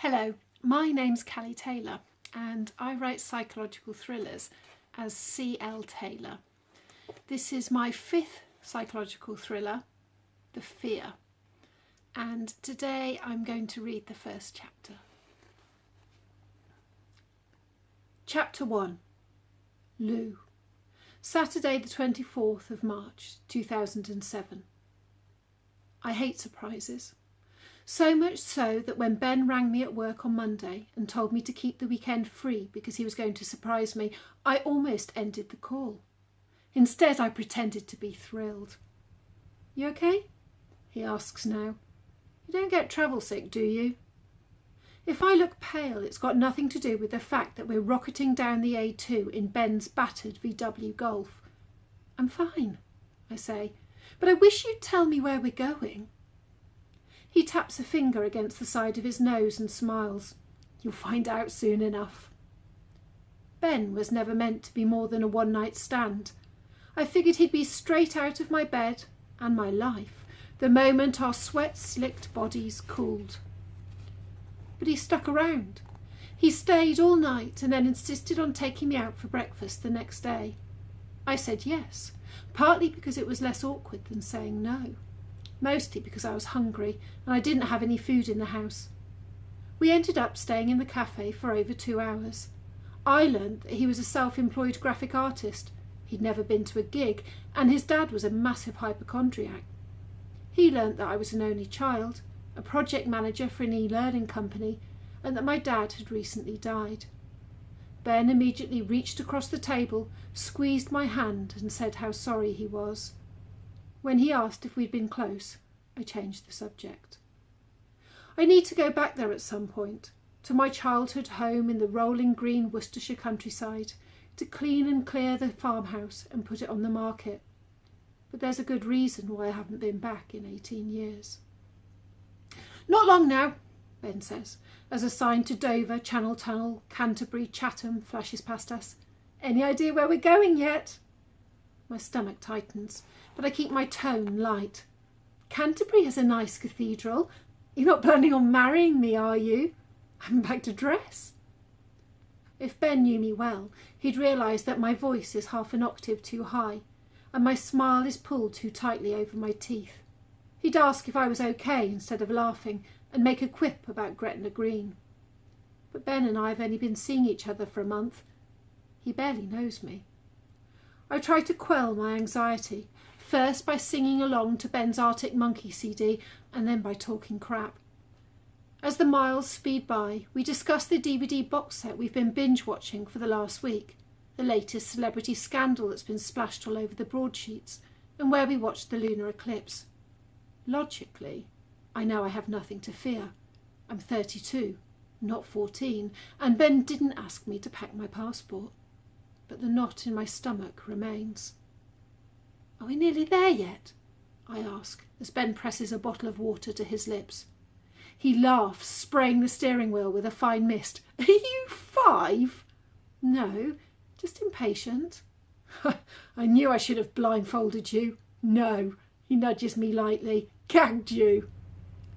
Hello, my name's Callie Taylor and I write psychological thrillers as C.L. Taylor. This is my fifth psychological thriller, The Fear, and today I'm going to read the first chapter. Chapter 1. Lou. Saturday the 24th of March 2007. I hate surprises. So much so that when Ben rang me at work on Monday and told me to keep the weekend free because he was going to surprise me, I almost ended the call. Instead, I pretended to be thrilled. "You okay?" he asks now. "You don't get travel sick, do you?" If I look pale, it's got nothing to do with the fact that we're rocketing down the A2 in Ben's battered VW Golf. "I'm fine," I say, "but I wish you'd tell me where we're going." He taps a finger against the side of his nose and smiles. "You'll find out soon enough." Ben was never meant to be more than a one-night stand. I figured he'd be straight out of my bed and my life the moment our sweat-slicked bodies cooled. But he stuck around. He stayed all night and then insisted on taking me out for breakfast the next day. I said yes, partly because it was less awkward than saying no. Mostly because I was hungry and I didn't have any food in the house. We ended up staying in the cafe for over 2 hours. I learned that he was a self-employed graphic artist. He'd never been to a gig, and his dad was a massive hypochondriac. He learned that I was an only child, a project manager for an e-learning company, and that my dad had recently died. Ben immediately reached across the table, squeezed my hand and said how sorry he was. When he asked if we'd been close, I changed the subject. I need to go back there at some point, to my childhood home in the rolling green Worcestershire countryside, to clean and clear the farmhouse and put it on the market. But there's a good reason why I haven't been back in 18 years. "Not long now," Ben says, as a sign to Dover, Channel Tunnel, Canterbury, Chatham flashes past us. "Any idea where we're going yet?" My stomach tightens, but I keep my tone light. "Canterbury has a nice cathedral. You're not planning on marrying me, are you? I haven't packed a dress." If Ben knew me well, he'd realise that my voice is half an octave too high, and my smile is pulled too tightly over my teeth. He'd ask if I was okay instead of laughing, and make a quip about Gretna Green. But Ben and I have only been seeing each other for a month. He barely knows me. I try to quell my anxiety, first by singing along to Ben's Arctic Monkey CD, and then by talking crap. As the miles speed by, we discuss the DVD box set we've been binge-watching for the last week, the latest celebrity scandal that's been splashed all over the broadsheets, and where we watched the lunar eclipse. Logically, I know I have nothing to fear. I'm 32, not 14, and Ben didn't ask me to pack my passport. But the knot in my stomach remains. "Are we nearly there yet?" I ask, as Ben presses a bottle of water to his lips. He laughs, spraying the steering wheel with a fine mist. "Are you 5? "No, just impatient." "I knew I should have blindfolded you." "No," he nudges me lightly. "Gagged you."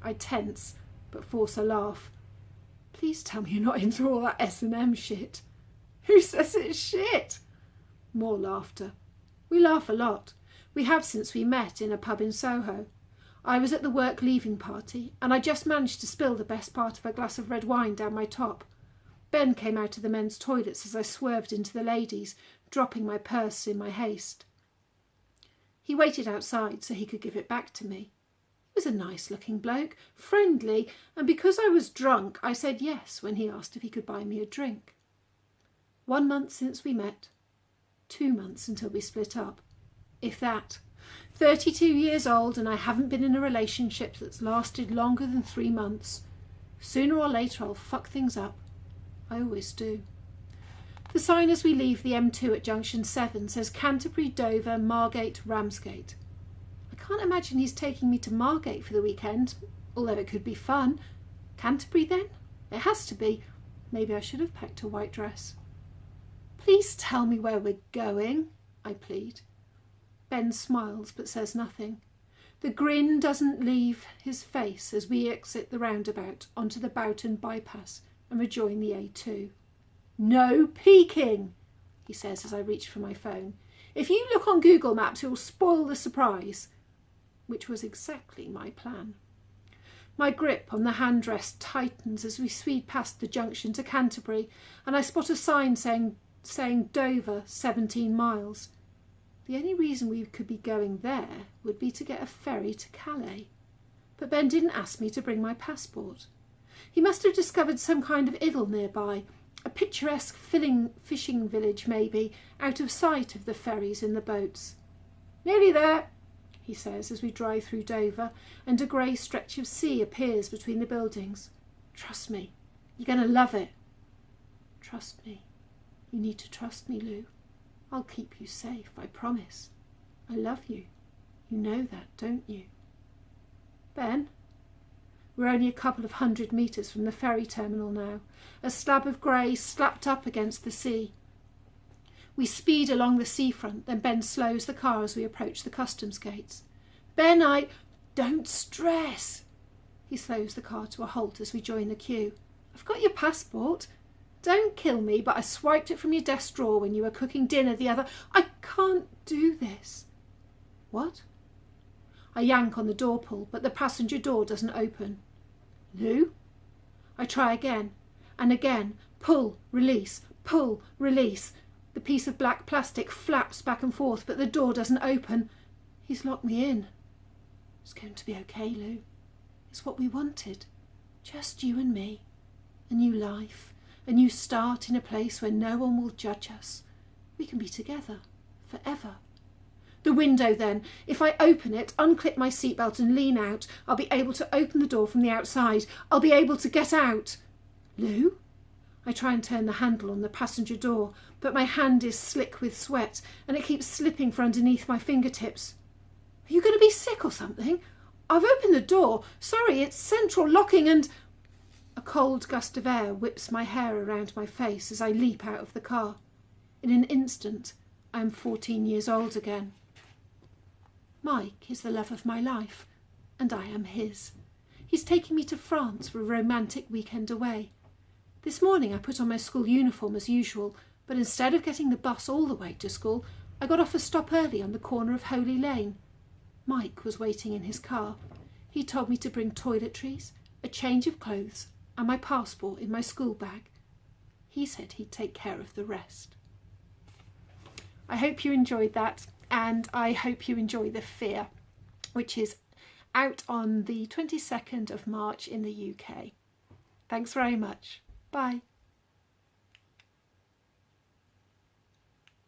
I tense, but force a laugh. "Please tell me you're not into all that S&M shit." "Who says it's shit?" More laughter. We laugh a lot. We have since we met in a pub in Soho. I was at the work leaving party, and I just managed to spill the best part of a glass of red wine down my top. Ben came out of the men's toilets as I swerved into the ladies', dropping my purse in my haste. He waited outside so he could give it back to me. He was a nice-looking bloke, friendly, and because I was drunk, I said yes when he asked if he could buy me a drink. 1 month since we met. 2 months until we split up. If that. 32 years old, and I haven't been in a relationship that's lasted longer than 3 months. Sooner or later I'll fuck things up. I always do. The sign as we leave the M2 at junction 7 says Canterbury, Dover, Margate, Ramsgate. I can't imagine he's taking me to Margate for the weekend, although it could be fun. Canterbury then? It has to be. Maybe I should have packed a white dress. "Please tell me where we're going," I plead. Ben smiles but says nothing. The grin doesn't leave his face as we exit the roundabout onto the Boughton bypass and rejoin the A2. "No peeking," he says as I reach for my phone. "If you look on Google Maps, it will spoil the surprise," which was exactly my plan. My grip on the handrest tightens as we speed past the junction to Canterbury, and I spot a sign saying Dover, 17 miles. The only reason we could be going there would be to get a ferry to Calais. But Ben didn't ask me to bring my passport. He must have discovered some kind of idyll nearby, a picturesque fishing village maybe, out of sight of the ferries and the boats. "Nearly there," he says as we drive through Dover, and a grey stretch of sea appears between the buildings. "Trust me, you're going to love it." "Trust me. You need to trust me, Lou. I'll keep you safe, I promise. I love you. You know that, don't you?" "Ben?" We're only a couple of 100 metres from the ferry terminal now, a slab of grey slapped up against the sea. We speed along the seafront, then Ben slows the car as we approach the customs gates. "Ben, Don't stress." He slows the car to a halt as we join the queue. "I've got your passport. Don't kill me, but I swiped it from your desk drawer when you were cooking dinner the other—" "I can't do this." "What?" I yank on the door pull, but the passenger door doesn't open. "Lou?" I try again and again. Pull, release, pull, release. The piece of black plastic flaps back and forth, but the door doesn't open. He's locked me in. "It's going to be okay, Lou. It's what we wanted. Just you and me. A new life. A new start in a place where no one will judge us. We can be together. Forever. The window then. If I open it, unclip my seatbelt and lean out, I'll be able to open the door from the outside. I'll be able to get out." "Lou?" I try and turn the handle on the passenger door, but my hand is slick with sweat and it keeps slipping from underneath my fingertips. "Are you going to be sick or something? I've opened the door. Sorry, it's central locking and—" A cold gust of air whips my hair around my face as I leap out of the car. In an instant, I am 14 years old again. Mike is the love of my life, and I am his. He's taking me to France for a romantic weekend away. This morning I put on my school uniform as usual, but instead of getting the bus all the way to school, I got off a stop early on the corner of Holy Lane. Mike was waiting in his car. He told me to bring toiletries, a change of clothes, and my passport in my school bag. He said he'd take care of the rest. I hope you enjoyed that, and I hope you enjoy The Fear, which is out on the 22nd of March in the UK. Thanks very much. Bye.